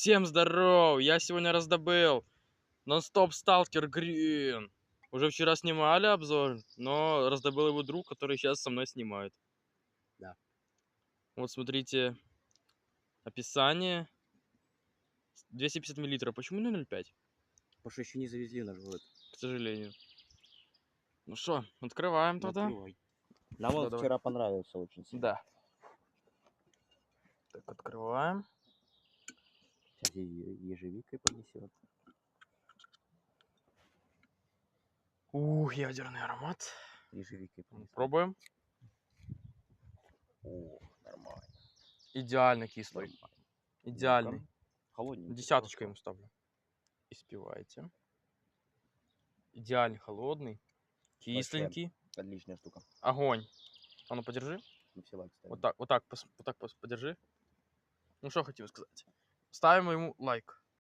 Всем здоров! Я сегодня раздобыл нон-стоп Сталкер Грин. Уже вчера снимали обзор, но раздобыл его друг, который сейчас со мной снимает. Да. Вот смотрите описание. 250 миллилитров. Почему не 0,5? Потому что еще не завезли наш город. К сожалению. Ну что, открываем тогда. Открывай. Нам он Давай. вчера понравился очень сильно. Да. Так, открываем. Сейчас ежевикой понесет. Ух, ядерный аромат. Ежевикой понесет. Пробуем. О, нормально. Идеально кислый. Нормально. Идеальный. Холодненький. Десяточку ему ставлю. Испивайте. Идеально холодный. Кисленький. Отличная штука. Огонь. А ну подержи. Мы все лайк ставим. Вот так подержи. Ну что хотим сказать. Ставим ему лайк.